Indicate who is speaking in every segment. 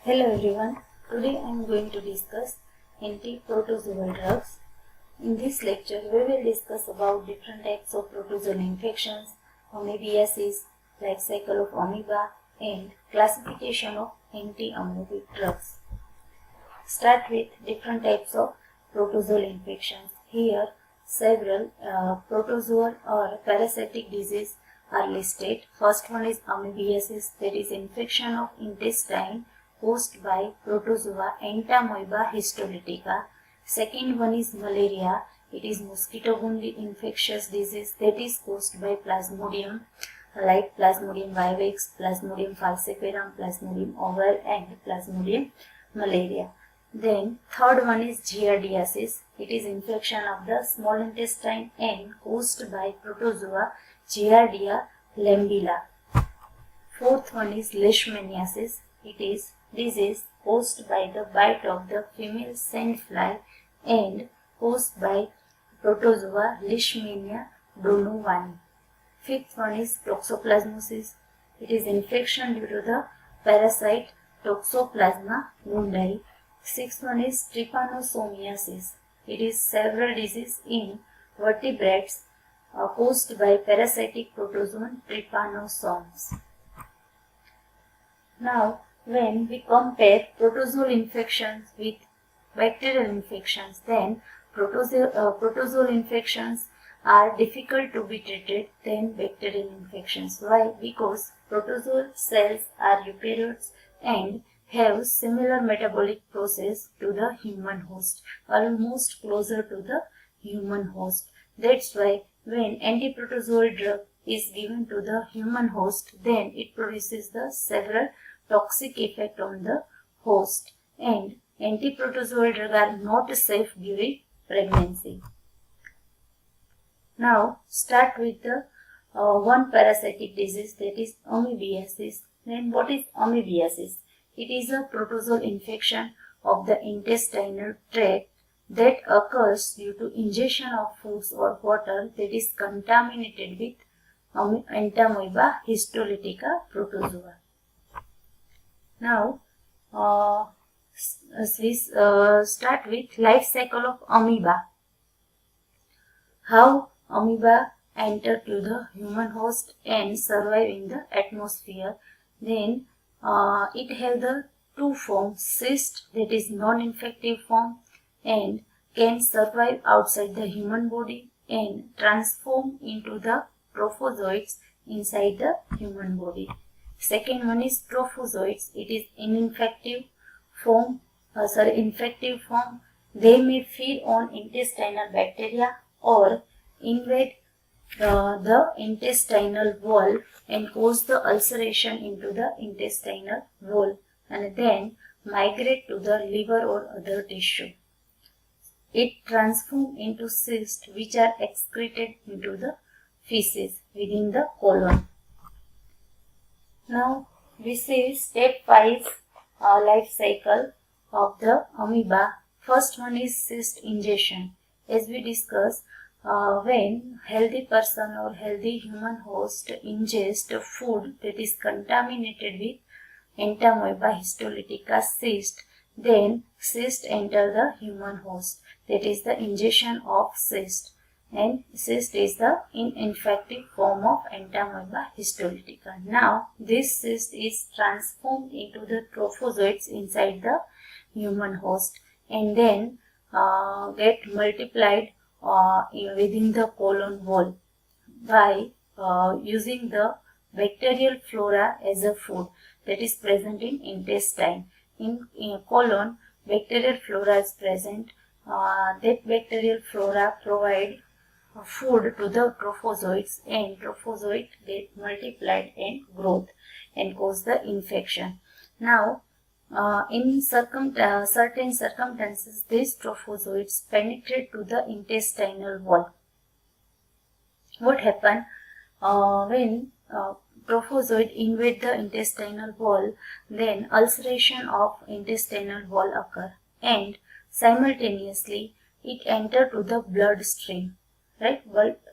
Speaker 1: Hello everyone, today I am going to discuss anti-protozoal drugs. In this lecture, we will discuss about different types of protozoal infections, amoebiasis, life cycle of amoeba, and classification of anti-amoebic drugs. Start with different types of protozoal infections. Here, several protozoal or parasitic diseases are listed. First one is amoebiasis, that is infection of intestine caused by protozoa Entamoeba histolytica. Second one is malaria. It is mosquito-borne infectious disease that is caused by Plasmodium, like Plasmodium vivax, Plasmodium falciparum, Plasmodium ovale, and Plasmodium malaria. Then third one is giardiasis. It is infection of the small intestine and caused by protozoa Giardia lambilla. Fourth one is leishmaniasis. It is disease caused by the bite of the female sandfly and caused by protozoa Leishmania donovani. Fifth one is toxoplasmosis. It is infection due to the parasite Toxoplasma gondii. Sixth one is trypanosomiasis. It is several disease in vertebrates caused by parasitic protozoan trypanosomes. Now, when we compare protozoal infections with bacterial infections, then protozoal infections are difficult to be treated than bacterial infections. Why? Because protozoal cells are eukaryotes and have similar metabolic process to the human host, almost closer to the human host. That's why when antiprotozoal drug is given to the human host, then it produces the several toxic effect on the host, and antiprotozoal drugs are not safe during pregnancy. Now start with the one parasitic disease, that is amoebiasis. Then what is amoebiasis? It is a protozoal infection of the intestinal tract that occurs due to ingestion of foods or water that is contaminated with Entamoeba histolytica protozoa. Now, we start with life cycle of amoeba. How amoeba enter to the human host and survive in the atmosphere. Then it have the two forms, cyst, that is non-infective form, and can survive outside the human body and transform into the trophozoites inside the human body. Second one is trophozoites. It is infective form. They may feed on intestinal bacteria or invade the intestinal wall and cause the ulceration into the intestinal wall, and then migrate to the liver or other tissue. It transforms into cysts which are excreted into the feces within the colon. Now we see stepwise life cycle of the amoeba. First one is cyst ingestion. As we discussed, when healthy person or healthy human host ingests food that is contaminated with Entamoeba histolytica cyst, then cyst enter the human host. That is the ingestion of cyst, and cyst is the infective form of Entamoeba histolytica. Now this cyst is transformed into the trophozoites inside the human host and then get multiplied within the colon wall by using the bacterial flora as a food that is present in intestine. In colon, bacterial flora is present. That bacterial flora provide food to the trophozoites, and trophozoites get multiplied and growth and cause the infection. Now, in certain circumstances, these trophozoites penetrate to the intestinal wall. What happens when trophozoite invade the intestinal wall? Then ulceration of intestinal wall occur, and simultaneously it enter to the bloodstream. Right,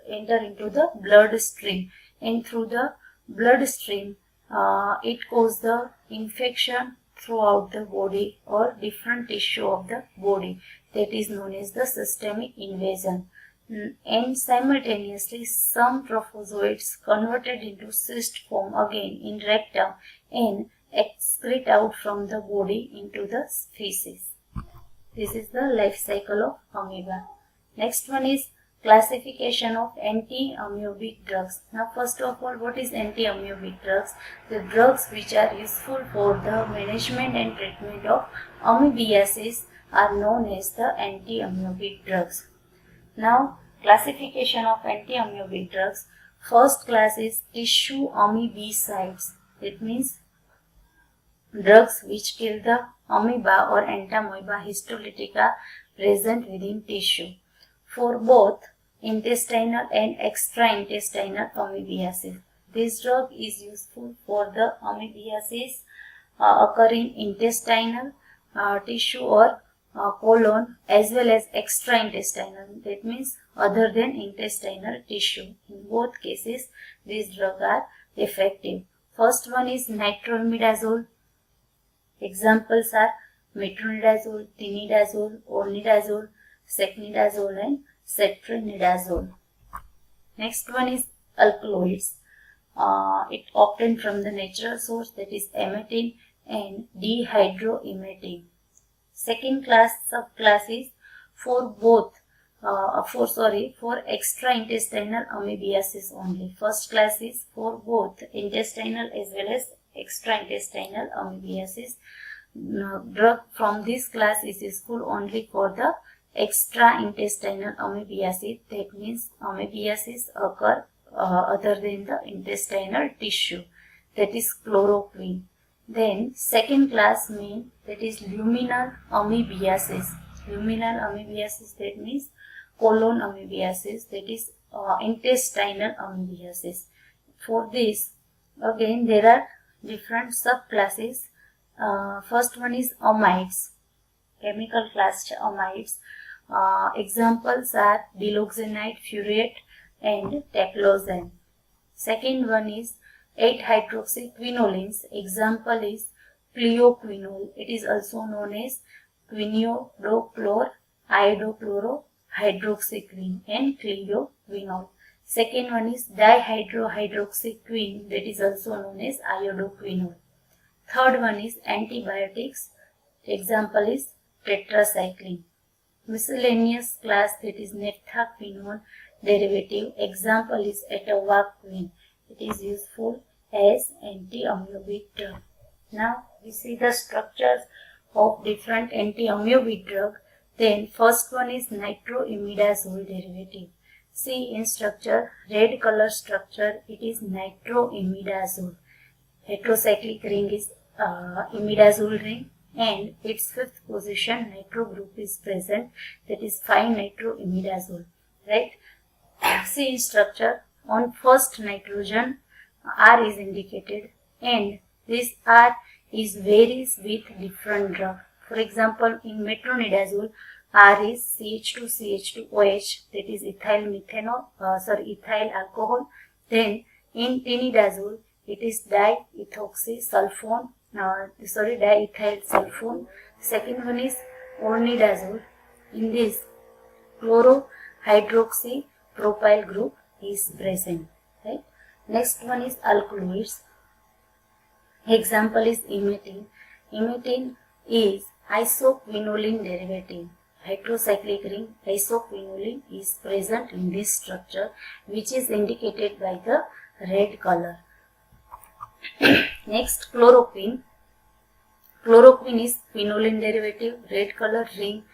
Speaker 1: enter into the bloodstream, and through the bloodstream it causes the infection throughout the body or different tissue of the body. That is known as the systemic invasion. And simultaneously some trophozoites converted into cyst form again in rectum and excrete out from the body into the feces. This is the life cycle of amoeba. Next one is classification of anti-amoebic drugs. Now first of all, what is anti-amoebic drugs? The drugs which are useful for the management and treatment of amoebiasis are known as the anti-amoebic drugs. Now classification of anti-amoebic drugs. First class is tissue amoebicides. That means drugs which kill the amoeba or entamoeba histolytica present within tissue for both intestinal and extraintestinal amoebiasis. This drug is useful for the amoebiasis occurring intestinal tissue or colon as well as extraintestinal, that means other than intestinal tissue. In both cases, these drugs are effective. First one is nitroimidazole. Examples are metronidazole, tinidazole, ornidazole, secnidazole and cetronidazole. Next one is alkaloids. It obtained from the natural source, that is emetine and dihydroemetine. Second class subclass is for extraintestinal amoebiasis only. First class is for both intestinal as well as extraintestinal amoebiasis. Drug from this class is useful only for the extraintestinal amoebiasis. That means amoebiasis occur other than the intestinal tissue. That is chloroquine. Then second class mean that is luminal amoebiasis. Luminal amoebiasis, that means colon amoebiasis, that is intestinal amoebiasis. For this again there are different subclasses. First one is amides, chemical class amides. Examples are diloxanide, furet and taclosan. Second one is 8-hydroxyquinolines. Example is cleoquinol. It is also known as quinidochlor, iodochlorohydroxyquine and cleoquinol. Second one is dihydrohydroxyquine, that is also known as iodoquinol. Third one is antibiotics. Example is tetracycline. Miscellaneous class, that is naphthaquinone derivative. Example is atovaquone. It is useful as anti-amoebic drug. Now we see the structures of different anti-amoebic drug. Then first one is nitroimidazole derivative. See in structure, red color structure, it is nitroimidazole. Heterocyclic ring is imidazole ring and its fifth position nitro group is present, that is 5-nitroimidazole, right? See in structure, on first nitrogen R is indicated and this R is varies with different drug. For example, in metronidazole R is CH2CH2OH, that is ethyl alcohol. Then in tinidazole it is diethyl sulfone. Second one is ornidazole. In this chlorohydroxypropyl group is present, right? Next one is alkaloids. Example is emetine. Emetine is isoquinoline derivative. Heterocyclic ring isoquinoline is present in this structure, which is indicated by the red color. Next, chloroquine. Chloroquine is quinoline derivative. Red color ring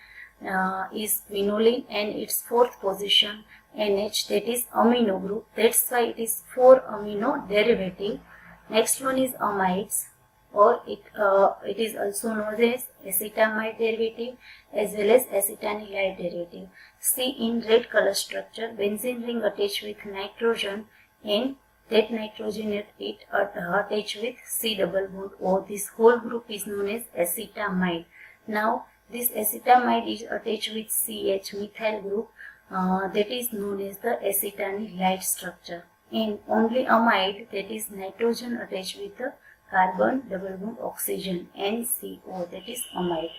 Speaker 1: is quinoline and its fourth position NH, that is amino group. That's why it is 4 amino derivative. Next one is amides, or it is also known as acetamide derivative as well as acetanilide derivative. See in red color structure, benzene ring attached with nitrogen and that nitrogen it attached with C double bond O. This whole group is known as acetamide. Now this acetamide is attached with CH methyl group, that is known as the acetanilide structure. And only amide, that is nitrogen attached with the carbon double bond oxygen, NCO, that is amide,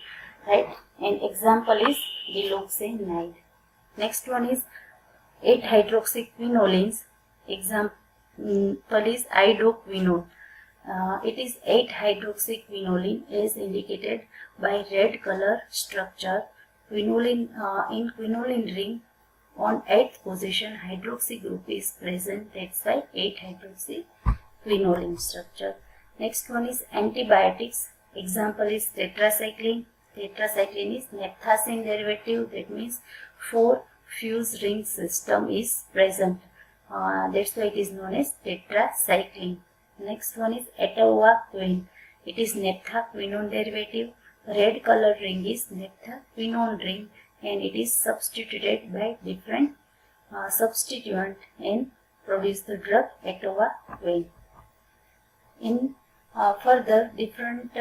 Speaker 1: right? And example is diloxanide. Next one is 8-hydroxyquinolines. Example is idoquinone. It is 8-hydroxyquinoline is indicated by red color structure. Quinoline in quinoline ring on 8th position hydroxy group is present. That's why 8-hydroxyquinoline structure. Next one is antibiotics. Example is tetracycline. Tetracycline is naphthacene derivative. That means 4 fuse ring system is present. That's why it is known as tetracycline. Next one is atovaquone. It is naphthaquinone derivative. Red color ring is naphthaquinone ring, and it is substituted by different substituent and produce the drug atovaquone. In further different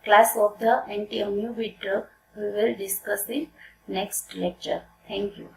Speaker 1: class of the anti-amoebic drug we will discuss in next lecture. Thank you.